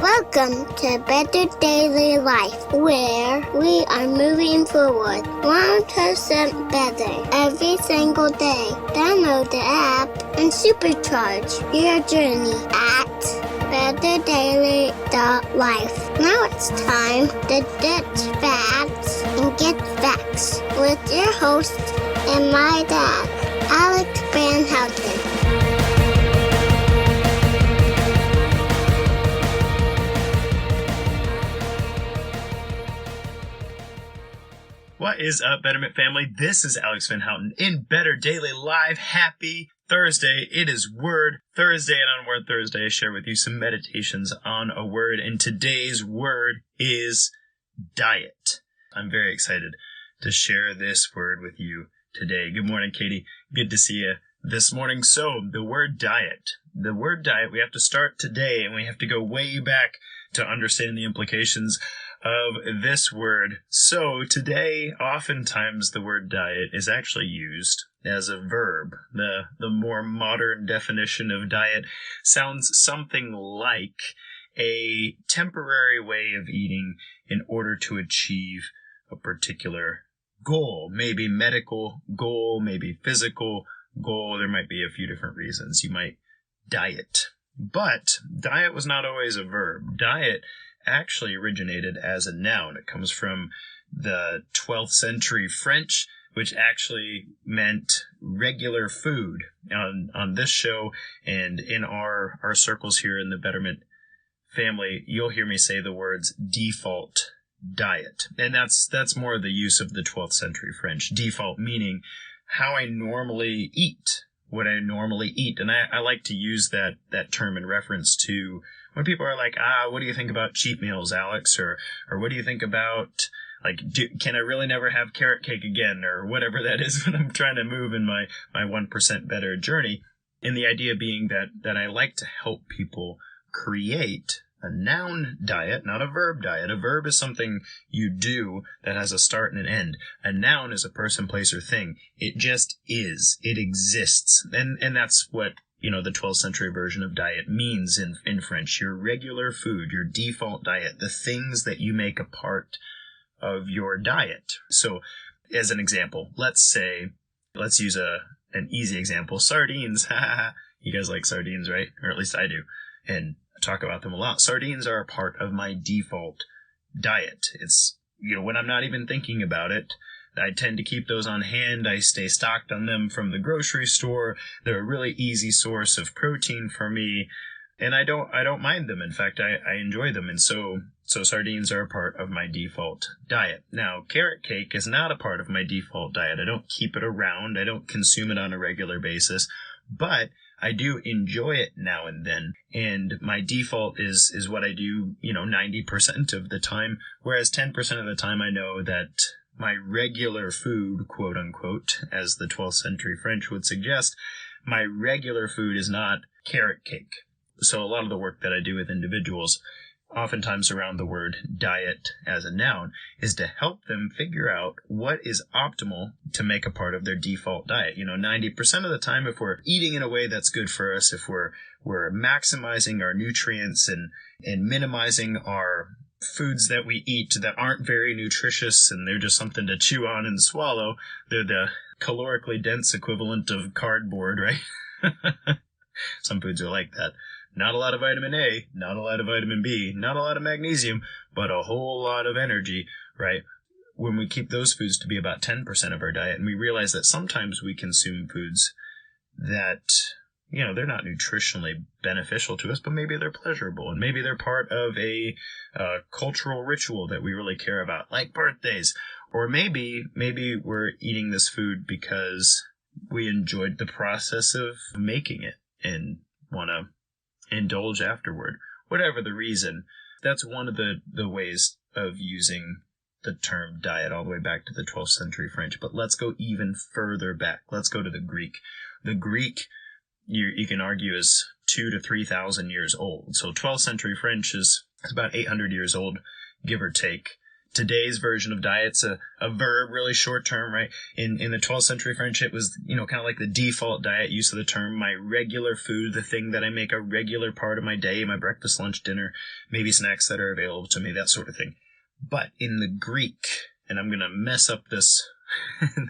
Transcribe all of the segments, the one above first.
Welcome to Better Daily Life, where we are moving forward 1% better every single day. Download the app and supercharge your journey at betterdaily.life. Now it's time to ditch facts and get facts with your host and my dad, Alex Van Houten. What is up, Betterment family? This is Alex Van Houten in Better Daily Live. Happy Thursday. It is Word Thursday, and on Word Thursday, I share with you some meditations on a word, and today's word is diet. I'm very excited to share this word with you today. Good morning, Katie. Good to see you this morning. So, the word diet. The word diet, we have to start today, and we have to go way back to understand the implications of this word. So today, oftentimes the word diet is actually used as a verb. The more modern definition of diet sounds something like a temporary way of eating in order to achieve a particular goal. Maybe medical goal, maybe physical goal. There might be a few different reasons you might diet. But diet was not always a verb. Diet actually originated as a noun. It comes from the 12th century French, which actually meant regular food. On this show and in our circles here in the Betterment family, you'll hear me say the words default diet. And that's more the use of the 12th century French. Default meaning how I normally eat, what I normally eat. And I like to use that term in reference to when people are like, what do you think about cheat meals, Alex? Or what do you think about, can I really never have carrot cake again? Or whatever that is when I'm trying to move in my 1% better journey. And the idea being that I like to help people create a noun diet, not a verb diet. A verb is something you do that has a start and an end. A noun is a person, place, or thing. It just is. It exists. And that's what the 12th century version of diet means in French. Your regular food, your default diet, the things that you make a part of your diet. So, as an example, let's use an easy example. Sardines. You guys like sardines, right? Or at least I do. And I talk about them a lot. Sardines are a part of my default diet. It's, when I'm not even thinking about it, I tend to keep those on hand. I stay stocked on them from the grocery store. They're a really easy source of protein for me, and I don't mind them. In fact, I enjoy them, and so sardines are a part of my default diet. Now, carrot cake is not a part of my default diet. I don't keep it around. I don't consume it on a regular basis, but I do enjoy it now and then, and my default is what I do, 90% of the time, whereas 10% of the time I know that my regular food, quote unquote, as the 12th century French would suggest, my regular food is not carrot cake. So a lot of the work that I do with individuals, oftentimes around the word diet as a noun, is to help them figure out what is optimal to make a part of their default diet. 90% of the time, if we're eating in a way that's good for us, if we're maximizing our nutrients and minimizing our foods that we eat that aren't very nutritious and they're just something to chew on and swallow, they're the calorically dense equivalent of cardboard, right? Some foods are like that. Not a lot of vitamin A, not a lot of vitamin B, not a lot of magnesium, but a whole lot of energy, right? When we keep those foods to be about 10% of our diet, and we realize that sometimes we consume foods that, they're not nutritionally beneficial to us, but maybe they're pleasurable, and maybe they're part of a cultural ritual that we really care about, like birthdays. Or maybe we're eating this food because we enjoyed the process of making it and want to indulge afterward. Whatever the reason, that's one of the ways of using the term diet all the way back to the 12th century French. But let's go even further back. Let's go to the Greek. The Greek, you can argue, is 2,000 to 3,000 years old. So 12th century French is about 800 years old, give or take. today's version of diet's a verb, really short term, right? In the 12th century French, it was, kind of like the default diet use of the term, my regular food, the thing that I make a regular part of my day, my breakfast, lunch, dinner, maybe snacks that are available to me, that sort of thing. But in the Greek, and I'm going to mess up this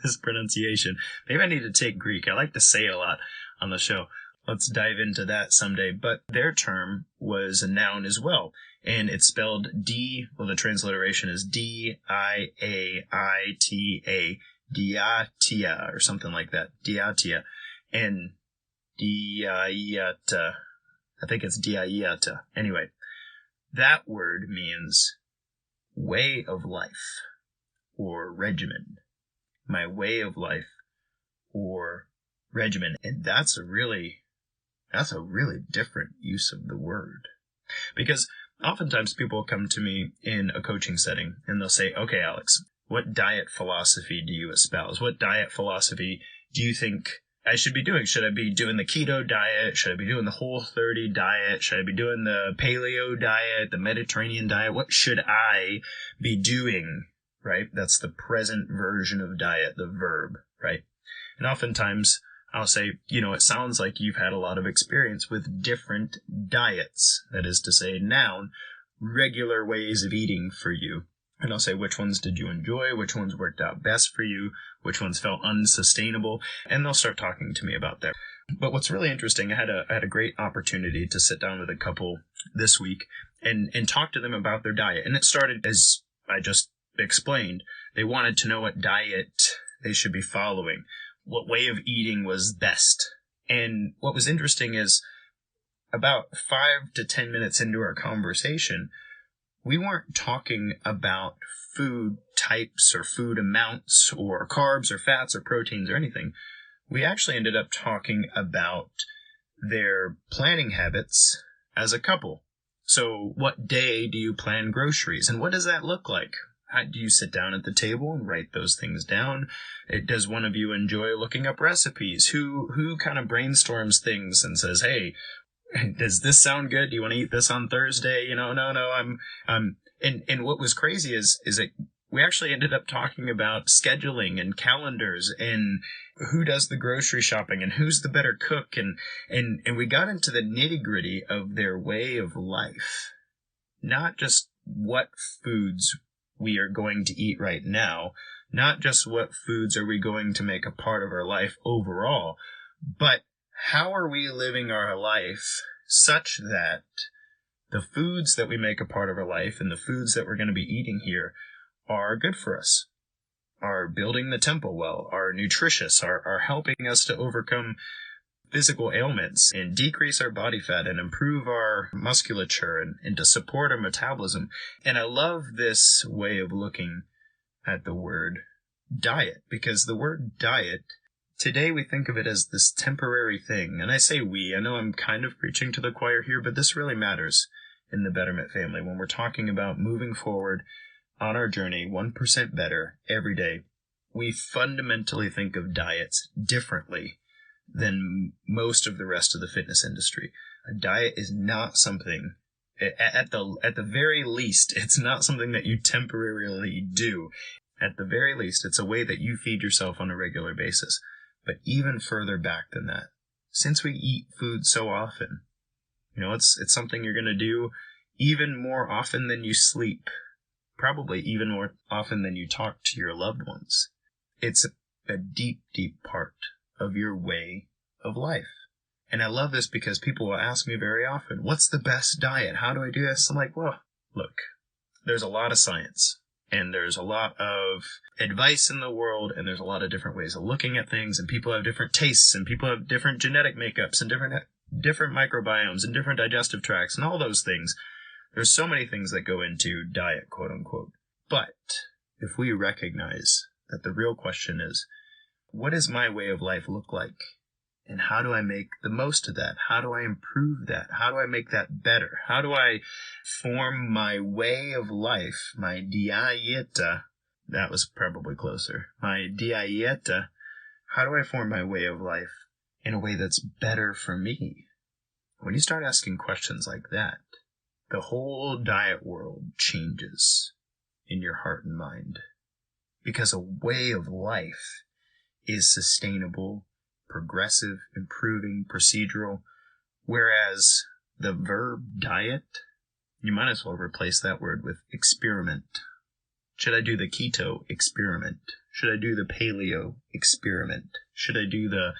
this pronunciation. Maybe I need to take Greek. I like to say it a lot on the show. Let's dive into that someday. But their term was a noun as well. And it's spelled the transliteration is D-I-A-I-T-A, diatia, or something like that. Diatia. And diaiata. I think it's diaiata. Anyway, that word means way of life or regimen. My way of life or regimen. And that's a really different use of the word. Because oftentimes people come to me in a coaching setting and they'll say, okay, Alex, what diet philosophy do you espouse? What diet philosophy do you think I should be doing? Should I be doing the keto diet? Should I be doing the Whole30 diet? Should I be doing the paleo diet, the Mediterranean diet? What should I be doing? Right? That's the present version of diet, the verb, right? And oftentimes I'll say, it sounds like you've had a lot of experience with different diets. That is to say, noun, regular ways of eating for you. And I'll say, which ones did you enjoy? Which ones worked out best for you? Which ones felt unsustainable? And they'll start talking to me about that. But what's really interesting, I had a great opportunity to sit down with a couple this week and talk to them about their diet. And it started, as I just explained, they wanted to know what diet they should be following, what way of eating was best. And what was interesting is about 5 to 10 minutes into our conversation, we weren't talking about food types or food amounts or carbs or fats or proteins or anything. We actually ended up talking about their planning habits as a couple. So what day do you plan groceries? And what does that look like? How do you sit down at the table and write those things down? Does one of you enjoy looking up recipes? Who kind of brainstorms things and says, hey, does this sound good? Do you want to eat this on Thursday? No, and what was crazy is that we actually ended up talking about scheduling and calendars and who does the grocery shopping and who's the better cook. And we got into the nitty-gritty of their way of life, not just what foods we are going to eat right now, not just what foods are we going to make a part of our life overall, but how are we living our life such that the foods that we make a part of our life and the foods that we're going to be eating here are good for us, are building the temple well, are nutritious, are helping us to overcome physical ailments and decrease our body fat and improve our musculature and to support our metabolism. And I love this way of looking at the word diet, because the word diet, today we think of it as this temporary thing. And I say we, I know I'm kind of preaching to the choir here, but this really matters in the Betterment family. When we're talking about moving forward on our journey, 1% better every day, we fundamentally think of diets differently than most of the rest of the fitness industry. A diet is not something, at the very least, it's not something that you temporarily do. At the very least, it's a way that you feed yourself on a regular basis. But even further back than that, since we eat food so often, it's something you're going to do even more often than you sleep, probably even more often than you talk to your loved ones. It's a deep, deep part of your way of life. And I love this because people will ask me very often, what's the best diet? How do I do this? I'm like, well, look, there's a lot of science and there's a lot of advice in the world and there's a lot of different ways of looking at things, and people have different tastes and people have different genetic makeups and different microbiomes and different digestive tracts and all those things. There's so many things that go into diet, quote unquote. But if we recognize that the real question is, what does my way of life look like? And how do I make the most of that? How do I improve that? How do I make that better? How do I form my way of life, my dieta? That was probably closer. My dieta. How do I form my way of life in a way that's better for me? When you start asking questions like that, the whole diet world changes. in your heart and mind. Because a way of life is sustainable, progressive, improving, procedural, whereas the verb diet, you might as well replace that word with experiment. Should I do the keto experiment? Should I do the paleo experiment? Should I do the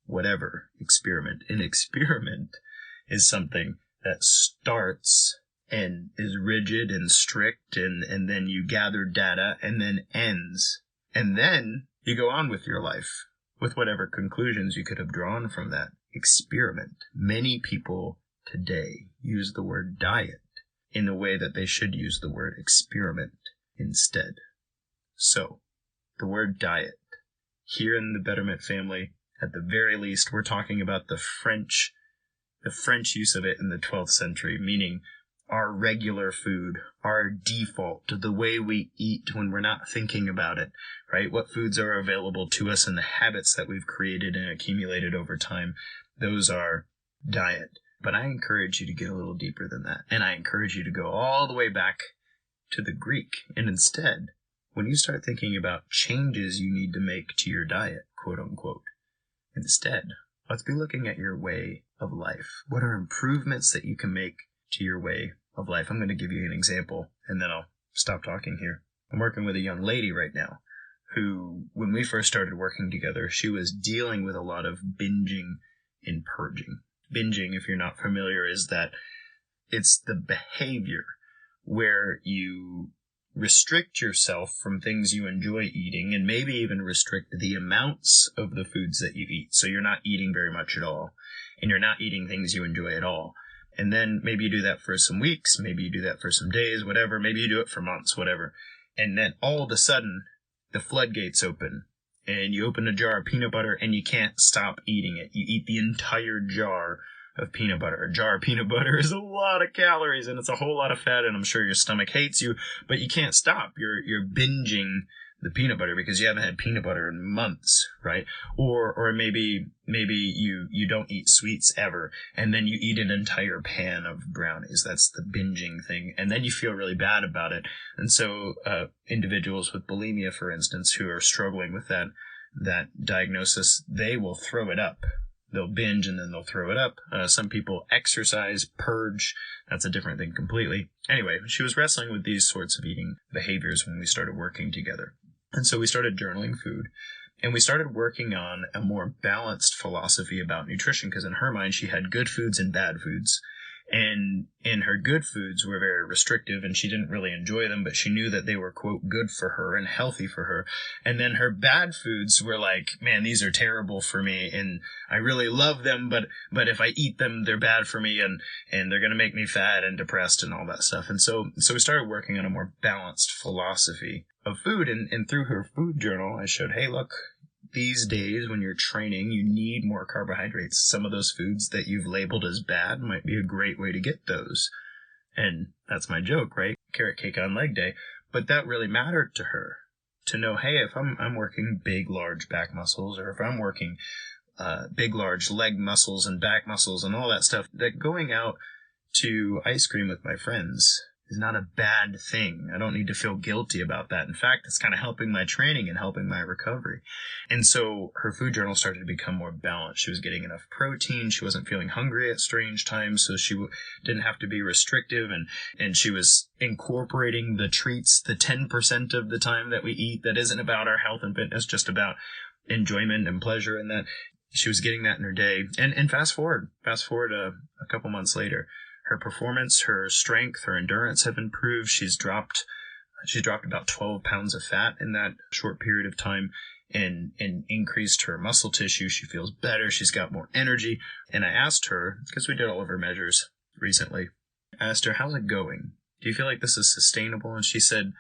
whatever experiment? An experiment is something that starts and is rigid and strict, and then you gather data and then ends. And then you go on with your life with whatever conclusions you could have drawn from that experiment. Many people today use the word diet in the way that they should use the word experiment instead. So, the word diet. Here in the Betterment family, at the very least, we're talking about the French use of it in the 12th century, meaning our regular food, our default, the way we eat when we're not thinking about it, right? What foods are available to us and the habits that we've created and accumulated over time, those are diet. But I encourage you to get a little deeper than that. And I encourage you to go all the way back to the Greek. And instead, when you start thinking about changes you need to make to your diet, quote unquote, instead, let's be looking at your way of life. What are improvements that you can make to your way of life? I'm going to give you an example, and then I'll stop talking here. I'm working with a young lady right now who, when we first started working together, she was dealing with a lot of binging and purging. Binging, if you're not familiar, is that it's the behavior where you restrict yourself from things you enjoy eating, and maybe even restrict the amounts of the foods that you eat. So you're not eating very much at all, and you're not eating things you enjoy at all. And then maybe you do that for some weeks, maybe you do that for some days, whatever, maybe you do it for months, whatever. And then all of a sudden, the floodgates open, and you open a jar of peanut butter and you can't stop eating it. You eat the entire jar of peanut butter. A jar of peanut butter is a lot of calories and it's a whole lot of fat, and I'm sure your stomach hates you, but you can't stop. You're binging the peanut butter because you haven't had peanut butter in months, right? Or maybe you don't eat sweets ever, and then you eat an entire pan of brownies. That's the binging thing, and then you feel really bad about it. And so individuals with bulimia, for instance, who are struggling with that diagnosis, they will throw it up. They'll binge and then they'll throw it up. Some people exercise, purge. That's a different thing completely. Anyway, she was wrestling with these sorts of eating behaviors when we started working together. And so we started journaling food, and we started working on a more balanced philosophy about nutrition, because in her mind, she had good foods and bad foods. And her good foods were very restrictive, and she didn't really enjoy them, but she knew that they were, quote, good for her and healthy for her. And then her bad foods were like, man, these are terrible for me, and I really love them, but if I eat them, they're bad for me, and they're going to make me fat and depressed and all that stuff. And so we started working on a more balanced philosophy of food, and through her food journal, I showed, hey, look, these days when you're training, you need more carbohydrates. Some of those foods that you've labeled as bad might be a great way to get those. And that's my joke, right? Carrot cake on leg day. But that really mattered to her, to know, hey, if I'm working big, large back muscles, or if I'm working big, large leg muscles and back muscles and all that stuff, that going out to ice cream with my friends is not a bad thing. I don't need to feel guilty about that. In fact, it's kind of helping my training and helping my recovery. And so her food journal started to become more balanced. She was getting enough protein. She wasn't feeling hungry at strange times, so she didn't have to be restrictive. And she was incorporating the treats, the 10% of the time that we eat that isn't about our health and fitness, just about enjoyment and pleasure, and that she was getting that in her day. And fast forward a couple months later, her performance, her strength, her endurance have improved. She's dropped about 12 pounds of fat in that short period of time, and increased her muscle tissue. She feels better. She's got more energy. And I asked her, because we did all of her measures recently, I asked her, how's it going? Do you feel like this is sustainable? And she said,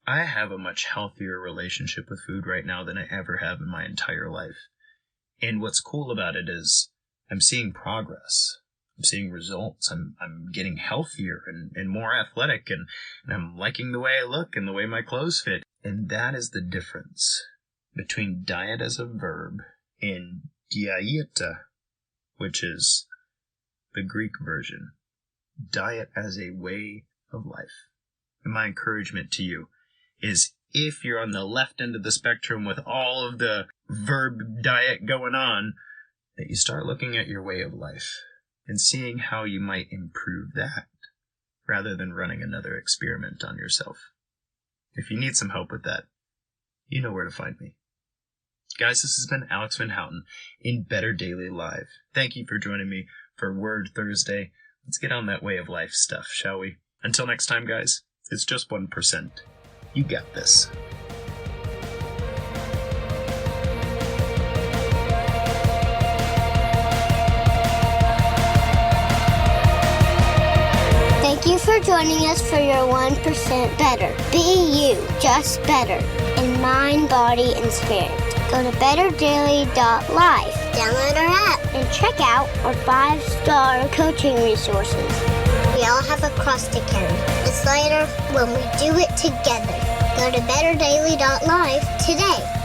I have a much healthier relationship with food right now than I ever have in my entire life. And what's cool about it is I'm seeing progress. I'm seeing results. I'm getting healthier and more athletic, and I'm liking the way I look and the way my clothes fit. And that is the difference between diet as a verb and dieta, which is the Greek version. Diet as a way of life. And my encouragement to you is if you're on the left end of the spectrum with all of the verb diet going on, that you start looking at your way of life and seeing how you might improve that rather than running another experiment on yourself. If you need some help with that, you know where to find me. Guys, this has been Alex Van Houten in Better Daily Live. Thank you for joining me for Word Thursday. Let's get on that way of life stuff, shall we? Until next time, guys, it's just 1%. You got this. Thank you for joining us for your 1% better. Be you, just better, in mind, body, and spirit. Go to betterdaily.life, download our app, and check out our 5-star coaching resources. We all have a cross to carry. It's lighter when we do it together. Go to betterdaily.life today.